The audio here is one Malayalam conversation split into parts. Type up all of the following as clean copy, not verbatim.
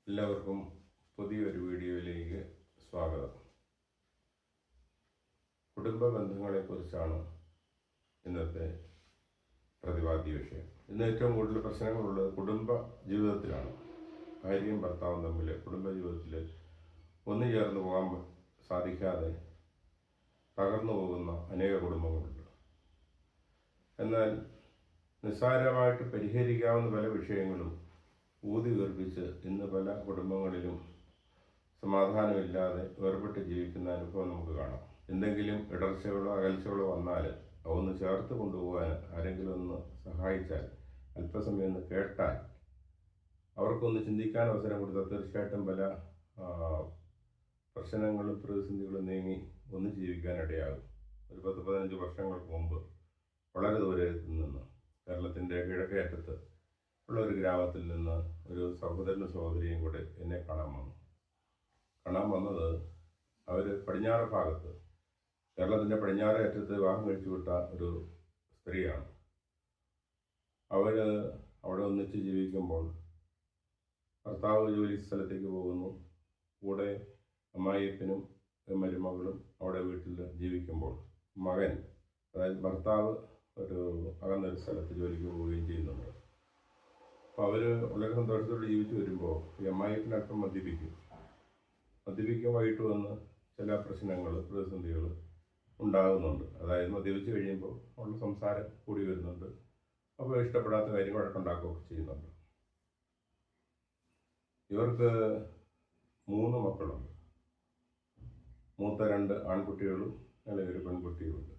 എല്ലാവർക്കും പുതിയൊരു വീഡിയോയിലേക്ക് സ്വാഗതം. കുടുംബ ബന്ധങ്ങളെക്കുറിച്ചാണ് ഇന്നത്തെ പ്രതിപാദ്യ വിഷയം. ഇന്ന് ഏറ്റവും കൂടുതൽ പ്രശ്നങ്ങളുള്ളത് കുടുംബ ജീവിതത്തിലാണ്. ഭാര്യയും ഭർത്താവും തമ്മിൽ കുടുംബ ജീവിതത്തിൽ ഒന്നു ചേർന്ന് പോകാൻ സാധിക്കാതെ തകർന്നു പോകുന്ന അനേക കുടുംബങ്ങളുണ്ട്. എന്നാൽ നിസ്സാരമായിട്ട് പരിഹരിക്കാവുന്ന പല വിഷയങ്ങളും ഊതി വീർപ്പിച്ച് ഇന്ന് പല കുടുംബങ്ങളിലും സമാധാനമില്ലാതെ വേർപെട്ട് ജീവിക്കുന്ന അനുഭവം നമുക്ക് കാണാം. എന്തെങ്കിലും ഇടർച്ചകളോ അകൽച്ചകളോ വന്നാൽ ഒന്ന് ചേർത്ത് കൊണ്ടുപോകാൻ ആരെങ്കിലും ഒന്ന് സഹായിച്ചാൽ, അല്പസമയം ഒന്ന് കേട്ടാൽ, അവർക്കൊന്ന് ചിന്തിക്കാൻ അവസരം കൊടുത്താൽ തീർച്ചയായിട്ടും പല പ്രശ്നങ്ങളും പ്രതിസന്ധികളും നീങ്ങി ഒന്ന് ജീവിക്കാനിടയാകും. ഒരു 10-15 വർഷങ്ങൾക്ക് മുമ്പ് വളരെ ദൂരത്തിൽ നിന്ന് കേരളത്തിൻ്റെ കിഴക്കേ അറ്റത്ത് ഉള്ള ഒരു ഗ്രാമത്തിൽ നിന്ന് ഒരു സഹോദരനും സഹോദരിയും കൂടെ എന്നെ കാണാൻ വന്നത് അവർ പടിഞ്ഞാറ് ഭാഗത്ത്, കേരളത്തിൻ്റെ പടിഞ്ഞാറേ അറ്റത്ത് വിവാഹം കഴിച്ചു വിട്ട ഒരു സ്ത്രീയാണ്. അവർ അവിടെ ഒന്നിച്ച് ജീവിക്കുമ്പോൾ ഭർത്താവ് ജോലി സ്ഥലത്തേക്ക് പോകുന്നു. കൂടെ അമ്മായിയപ്പനും മരുമകളും അവിടെ വീട്ടിൽ ജീവിക്കുമ്പോൾ മകൻ, അതായത് ഭർത്താവ്, ഒരു അകന്നൊരു സ്ഥലത്ത് ജോലിക്ക് പോവുകയും ചെയ്യുന്നുണ്ട്. അപ്പോൾ അവർ വളരെ സന്തോഷത്തോടെ ജീവിച്ചു വരുമ്പോൾ ഈ അമ്മായിയപ്പനല്പം മദ്യപിക്കും. വൈകിട്ട് വന്ന് ചില പ്രശ്നങ്ങൾ, പ്രതിസന്ധികൾ ഉണ്ടാകുന്നുണ്ട്. അതായത് മദ്യപിച്ച് കഴിയുമ്പോൾ ഉള്ള സംസാരം കൂടി വരുന്നുണ്ട്. അപ്പോൾ ഇഷ്ടപ്പെടാത്ത കാര്യം വഴക്കുണ്ടാക്കുകയൊക്കെ ചെയ്യുന്നുണ്ട്. ഇവർക്ക് 3 മക്കളുണ്ട്. മൂത്ത 2 ആൺകുട്ടികളും ഇളയൊരു പെൺകുട്ടിയുമുണ്ട്.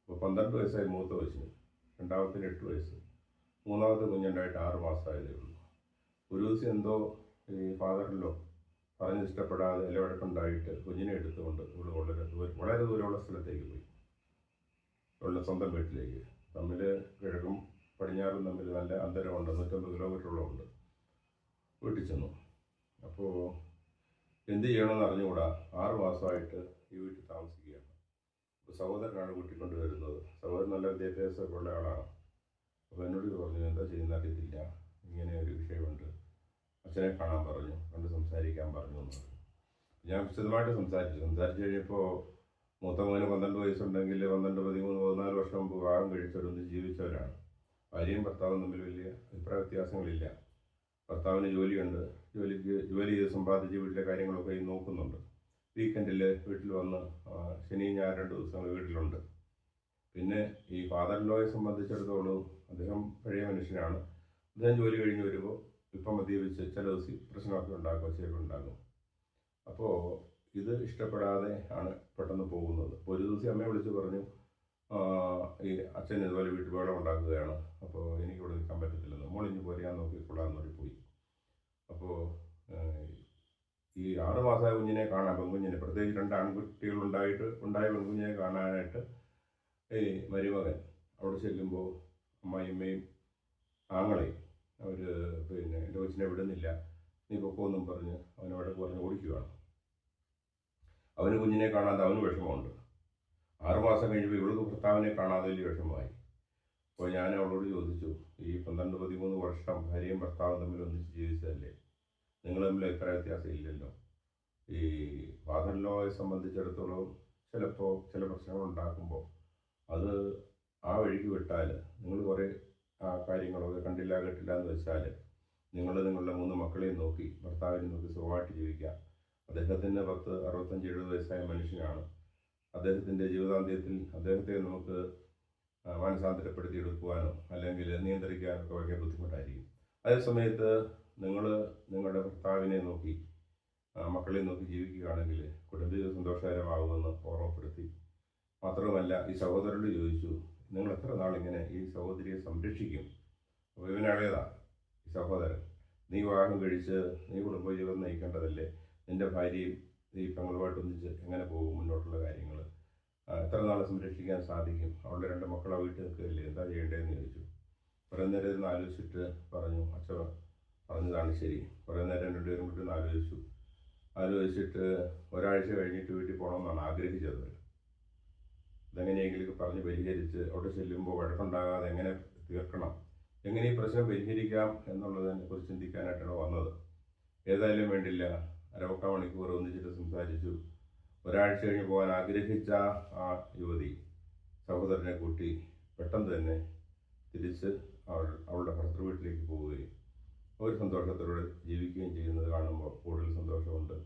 അപ്പോൾ 12 വയസ്സായി മൂത്ത വയസ്സിന്, രണ്ടാമത്തിന് 8 വയസ്സ്, മൂന്നാമത്തെ കുഞ്ഞുണ്ടായിട്ട് 6 മാസമായതേ ഉള്ളൂ. ഒരു ദിവസം എന്തോ ഈ ഫാദറിലോ പറഞ്ഞ് ഇഷ്ടപ്പെടാതെ ഇലവഴക്കുണ്ടായിട്ട് കുഞ്ഞിനെ എടുത്തുകൊണ്ട് ഇവിടെ വളരെ ദൂരമുള്ള സ്ഥലത്തേക്ക് പോയി. ഇവളുടെ സ്വന്തം വീട്ടിലേക്ക്. തമ്മിൽ കിഴക്കും പടിഞ്ഞാറും തമ്മിൽ നല്ല അന്തരമുണ്ട്, 150 കിലോമീറ്ററോളം ഉണ്ട്. വീട്ടിൽ ചെന്നു. അപ്പോൾ എന്ത് ചെയ്യണമെന്ന് അറിഞ്ഞുകൂടാ. 6 മാസമായിട്ട് ഈ വീട്ടിൽ താമസിക്കുകയാണ്. അപ്പോൾ സഹോദരനാണ് കൂട്ടിക്കൊണ്ട് വരുന്നത്. സഹോദരൻ നല്ല വിദ്യാഭ്യാസമൊക്കെ ഉള്ള ആളാണ്. അപ്പോൾ എന്നോട് പറഞ്ഞു, എന്താ ചെയ്യുന്ന അറിയത്തില്ല, ഇങ്ങനെ ഒരു വിഷയമുണ്ട്, അച്ഛനെ കാണാൻ പറഞ്ഞു, കണ്ട് സംസാരിക്കാൻ പറഞ്ഞു എന്ന് പറഞ്ഞു. ഞാൻ വിശദമായിട്ട് സംസാരിച്ചു കഴിഞ്ഞപ്പോൾ മൂത്ത മോന് 12 വയസ്സുണ്ടെങ്കിൽ 12, 13, 14 വർഷം മുമ്പ് വിവാഹം കഴിച്ചവരൊന്ന് ജീവിച്ചവരാണ്. ഭാര്യയും ഭർത്താവും തമ്മിൽ വലിയ അഭിപ്രായ വ്യത്യാസങ്ങളില്ല. ഭർത്താവിന് ജോലിയുണ്ട്. ജോലി ചെയ്ത് സമ്പാദിച്ച് വീട്ടിലെ കാര്യങ്ങളൊക്കെ നോക്കുന്നുണ്ട്. വീക്കെൻഡിൽ വീട്ടിൽ വന്ന് ശനി ഞായർ 2 ദിവസങ്ങൾ വീട്ടിലുണ്ട്. പിന്നെ ഈ ഫാദർ ലോയെ സംബന്ധിച്ചിടത്തോളം അദ്ദേഹം പഴയ മനുഷ്യനാണ്. അദ്ദേഹം ജോലി കഴിഞ്ഞ് വരുമ്പോൾ ഇപ്പം മദ്യപിച്ച് ചില ദിവസം പ്രശ്നമൊക്കെ ഉണ്ടാക്കും, ഒച്ചയൊക്കെ ഉണ്ടാകും. അപ്പോൾ ഇത് ഇഷ്ടപ്പെടാതെ ആണ് പെട്ടെന്ന് പോകുന്നത്. അപ്പോൾ ഒരു ദിവസം അമ്മയെ വിളിച്ച് പറഞ്ഞു, ഈ അച്ഛൻ ഇതുപോലെ വീട്ടിൽ ബഹളം ഉണ്ടാക്കുകയാണ്, അപ്പോൾ എനിക്കിവിടെ നിൽക്കാൻ പറ്റത്തില്ലെന്ന്, മോളിഞ്ഞ് പോരാൻ നോക്കിക്കൊള്ളാമെന്ന് പറഞ്ഞ് പോയി. അപ്പോൾ ഈ 6 മാസമായ കുഞ്ഞിനെ കാണാൻ, പെൺകുഞ്ഞിനെ, പ്രത്യേകിച്ച് 2 ആൺകുട്ടികളുണ്ടായ പെൺകുഞ്ഞിനെ കാണാനായിട്ട് ഈ മരുമകൻ അവിടെ ചെല്ലുമ്പോൾ അമ്മായിയമ്മയും ആങ്ങളെയും അവർ എൻ്റെ കൊച്ചിനെ വിടുന്നില്ല, നീ പൊക്കോന്നും പറഞ്ഞ് അവനെ വഴക്ക് പറഞ്ഞ് ഓടിക്കുകയാണ്. അവന് കുഞ്ഞിനെ കാണാതെ അവന് വിഷമമുണ്ട്. 6 മാസം കഴിഞ്ഞപ്പോൾ ഇവൾക്ക് ഭർത്താവിനെ കാണാതെ വലിയ വിഷമമായി. അപ്പോൾ ഞാൻ അവളോട് ചോദിച്ചു, ഈ 12-13 വർഷം ഭാര്യയും ഭർത്താവും തമ്മിൽ ഒന്നിച്ച് ജീവിച്ചതല്ലേ, നിങ്ങൾ തമ്മിൽ അഭിപ്രായ വ്യത്യാസം ഇല്ലല്ലോ. ഈ ഫാദർ ലോയെ സംബന്ധിച്ചിടത്തോളം ചിലപ്പോൾ ചില പ്രശ്നങ്ങൾ ഉണ്ടാക്കുമ്പോൾ അത് ആ വഴിക്ക് വിട്ടാൽ, നിങ്ങൾ കുറേ കാര്യങ്ങളൊക്കെ കണ്ടില്ല കേട്ടില്ല എന്ന് വെച്ചാൽ, നിങ്ങളുടെ 3 മക്കളെയും നോക്കി ഭർത്താവിനെ നോക്കി സുഖമായിട്ട് ജീവിക്കാം. അദ്ദേഹത്തിന് 10, 65, 70 വയസ്സായ മനുഷ്യനാണ്. അദ്ദേഹത്തിൻ്റെ ജീവിതാന്ത്യത്തിൽ അദ്ദേഹത്തെ നമുക്ക് മാനസാന്തരപ്പെടുത്തിയെടുക്കുവാനോ അല്ലെങ്കിൽ നിയന്ത്രിക്കാനോ ഒക്കെ വളരെ ബുദ്ധിമുട്ടായിരിക്കും. അതേസമയത്ത് നിങ്ങൾ നിങ്ങളുടെ ഭർത്താവിനെ നോക്കി മക്കളെ നോക്കി ജീവിക്കുകയാണെങ്കിൽ കുടുംബജീവിതം സന്തോഷകരമാകുമെന്ന് ഓർമ്മപ്പെടുത്തി. മാത്രവുമല്ല, ഈ സഹോദരനോട് ചോദിച്ചു, നിങ്ങൾ എത്ര നാളിങ്ങനെ ഈ സഹോദരിയെ സംരക്ഷിക്കും? അപ്പോൾ ഇവനേതാ ഈ സഹോദരൻ, നീ വിവാഹം കഴിച്ച് നീ കുടുംബജീവിതം നയിക്കേണ്ടതല്ലേ, നിൻ്റെ ഭാര്യയും ഈ പെങ്ങളുമായിട്ടൊന്നിച്ച് എങ്ങനെ പോകും മുന്നോട്ടുള്ള കാര്യങ്ങൾ, എത്ര നാൾ സംരക്ഷിക്കാൻ സാധിക്കും? അവളുടെ 2 മക്കളെ വീട്ടിൽ നിൽക്കുകയല്ലേ, എന്താ ചെയ്യേണ്ടതെന്ന് ചോദിച്ചു. കുറേ നേരം ഇരുന്ന് ആലോചിച്ചിട്ട് പറഞ്ഞു, അച്ഛൻ പറഞ്ഞതാണ് ശരി. കുറേ നേരം 2 പേരും കൂടി ആലോചിച്ചിട്ട് ഒരാഴ്ച കഴിഞ്ഞിട്ട് വീട്ടിൽ പോകണമെന്നാണ് ആഗ്രഹിച്ചത്. ഇതെങ്ങനെയെങ്കിലും പറഞ്ഞ് പരിഹരിച്ച് അവിടെ ചെല്ലുമ്പോൾ വഴക്കുണ്ടാകാതെ എങ്ങനെ തീർക്കണം, എങ്ങനെ ഈ പ്രശ്നം പരിഹരിക്കാം എന്നുള്ളതിനെ കുറിച്ച് ചിന്തിക്കാനായിട്ടാണ് വന്നത്. ഏതായാലും വേണ്ടില്ല, അരമുക്കാൽ മണിക്കൂർ ഒന്നിച്ചിട്ട് സംസാരിച്ചു. ഒരാഴ്ച കഴിഞ്ഞ് പോകാൻ ആഗ്രഹിച്ച ആ യുവതി സഹോദരനെ കൂട്ടി പെട്ടെന്ന് തന്നെ തിരിച്ച് അവളുടെ ഭർത്തൃ വീട്ടിലേക്ക് പോവുകയും ഒരു സന്തോഷത്തോടെ ജീവിക്കുകയും ചെയ്യുന്നത് കാണുമ്പോൾ കൂടുതൽ സന്തോഷമുണ്ട്.